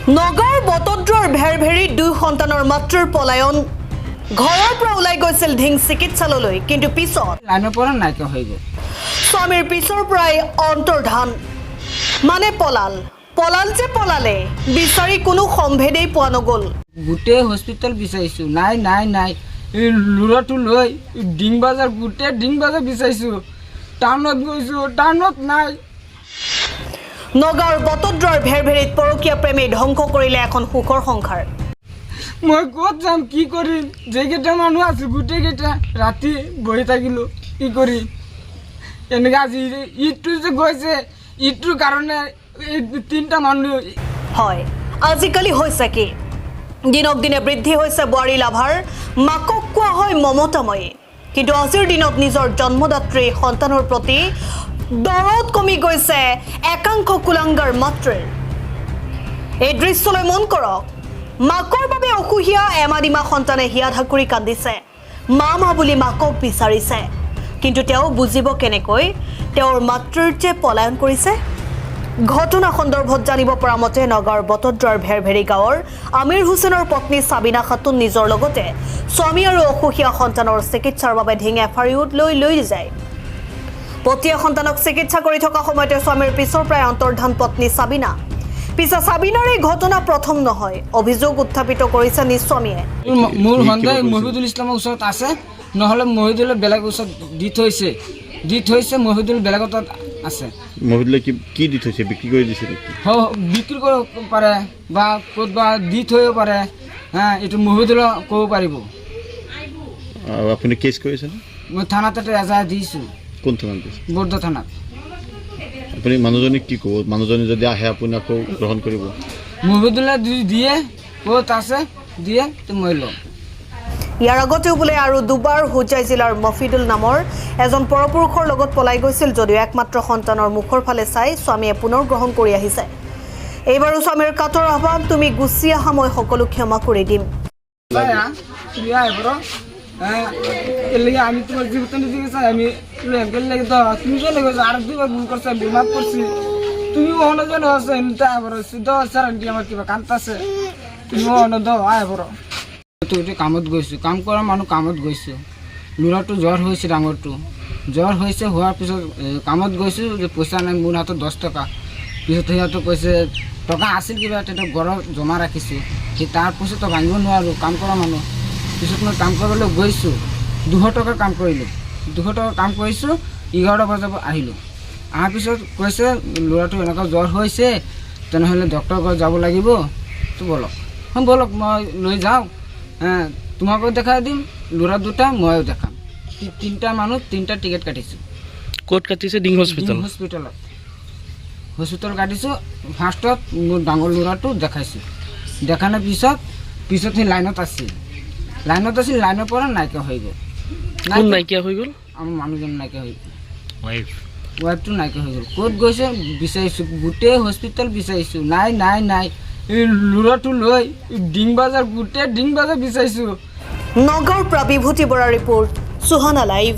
নগাঁৱৰ বটদ্ৰৰ ভেৰভেৰি দুই সন্তানৰ মাতৃৰ পলায়ন ঘৰৰ পৰা ওলাই গৈছিল ধিং চিকিৎসালয়লৈ কিন্তু পিছত লাইনৰ পৰা নাইকিয়া হৈ গ'ল স্বামীৰ পিছৰ পৰাই অন্তৰ্ধান মানে পলাল যে পলালে বিচাৰি কোনো সম্ভেদেই পোৱা নগ'ল গোটেই হস্পিটেল বিচাৰিছোঁ নাই এই ল'ৰাটো লৈ ডিং বাজাৰ গোটেই ডিং বাজাৰ বিচাৰিছোঁ টাউনত গৈছোঁ টাউনত নাই নগাঁৱৰ বটদ্ৰৰ ভেৰভেৰিত পৰকীয়া প্ৰেমে ধ্বংস কৰিলে এখন সুখৰ সংসাৰ মই ক'ত যাম কি কৰিম যেইকেইটা মানুহ আছোঁ গোটেইকেইটা ৰাতি বহি থাকিলোঁ কি কৰিম এনেকৈ আজি ঈদটো যে গৈছে ঈদটোৰ কাৰণে এই তিনিটা মানুহ হয় আজিকালি হৈছে কি দিনক দিনে বৃদ্ধি হৈছে বোৱাৰী লাভাৰ মাকক কোৱা হয় মমতাময়ী কিন্তু আজিৰ দিনত নিজৰ জন্মদাত্ৰী সন্তানৰ প্ৰতি দৰদ কমি গৈছে একাংশ কুলাংগাৰ মাতৃৰ এই দৃশ্যলৈ মন কৰক মাকৰ বাবে অসুহীয়া এমাদিমা সন্তানে হিয়া ধাকুৰি কান্দিছে মা বুলি মাকক বিচাৰিছে কিন্তু তেওঁ বুজিব কেনেকৈ তেওঁৰ মাতৃৰ যে পলায়ন কৰিছে ঘটনা সন্দৰ্ভত জানিব পৰা মতে নগাঁৱৰ বটদ্ৰৰ ভেৰভেৰি গাঁৱৰ আমিৰ হুছেইনৰ পত্নী সাবিনা খাতুন নিজৰ লগতে স্বামী আৰু অসুখীয়া সন্তানৰ চিকিৎসাৰ বাবে ধিং এফাৰিউত লৈ যায় পতিয়ে সন্তানক চিকিৎসা কৰি থকা সময়তে স্বামীৰ পিছৰ পৰাই অন্তৰ্ধান পত্নী সাবিনা পিছে সাবিনাৰ এই ঘটনা প্ৰথম নহয় অভিযোগ উত্থাপিত কৰিছে নিজ স্বামীয়ে মোৰ সন্দেহ মহিদুল ইছলামৰ ওচৰত আছে নহ'লে মহিদুলে বেলেগ ওচৰত দি থৈছে মহিদুল বেলেগ তাত আছে মহিদুলে কি দি থৈছে বিক্ৰী কৰি দিছে নেকি বিক্ৰী কৰিব পাৰে বা ক'তবা দি থৈব পাৰে এইটো মহিদুলে ক'ব পাৰিব আপুনি কেছ কৰিছে মই থানাতে এজাহাৰ দিছোঁ কোন থানাত দিছে বৰ্ধা থানাত আপুনি মানুহজনীক কি ক'ব মানুহজনী যদি আহে আপুনি আকৌ গ্ৰহণ কৰিব মহিদুলে দিয়ে ক'ত আছে দিয়ে তো মই ল'ম ইয়াৰ আগতেও বোলে আৰু দুবাৰ হোজাই জিলাৰ মফিদুল নামৰ এজন পৰপুৰুষৰ লগত পলাই গৈছিল যদিও একমাত্ৰ সন্তানৰ মুখৰ ফালে চাই স্বামীয়ে পুনৰ গ্ৰহণ কৰি আহিছে এইবাৰো স্বামীৰ কাতৰ আহ্বান তুমি গুচি আহা মই সকলো ক্ষমা কৰি দিম আমি তোমার জীবিত দিকে চাই আমি লাগে তো তুমি চলে গেছো আর দুবার ভুল করছো বিমাপ করছি তুমি অন্য জন আছে এমনি আবার স্যার আন্টি আমার কিবা কান্তাছে তুমি অন্য দাও আয় বড় তো কামত গৈছোঁ কাম কৰা মানুহ কামত গৈছোঁ ল'ৰাটো জ্বৰ হৈছে ডাঙৰটো জ্বৰ হৈছে হোৱাৰ পিছত কামত গৈছোঁ যে পইচা নাই মোৰ হাতত 10 টকা পিছত সিহঁতে কৈছে টকা আছিল কিবা এটা ঘৰত জমা ৰাখিছোঁ সেই তাৰ পইচাটো ভাঙিব নোৱাৰোঁ কাম কৰা মানুহ পিছত মই কাম কৰিবলৈ গৈছোঁ 200 টকাৰ কাম কৰিলোঁ 200 টকাৰ কাম কৰিছোঁ 11 বজাত আহিলোঁ অহাৰ পিছত কৈছে ল'ৰাটো এনেকুৱা জ্বৰ হৈছে তেনেহ'লে ডক্টৰৰ ঘৰত যাব লাগিব তো বলক মই লৈ যাওঁ তোমাকো দেখাই দিম ল'ৰা দুটা ময়ো দেখাম তিনিটা মানুহ তিনিটা টিকেট কাটিছোঁ ক'ত কাটিছে ডিং হস্পিটেল কাটিছোঁ ফাৰ্ষ্টত মোৰ ডাঙৰ ল'ৰাটো দেখাইছোঁ দেখানোৰ পিছত সেই লাইনত আছিল লাইনৰ পৰা নাইকিয়া হৈ গ'ল আমাৰ মানুহজন নাইকিয়া হৈ গ'ল ৱাইফটো নাইকিয়া হৈ গ'ল ক'ত গৈছে বিচাৰিছোঁ গোটেই হস্পিটেল বিচাৰিছোঁ নাই এই ল'ৰাটো লৈ ডিং বাজাৰ গোটেই ডিং বাজাৰ বিচাৰিছোঁ নগাঁৱৰ পৰা বিভূতি বৰা ৰিপৰ্ট সুহানা লাইভ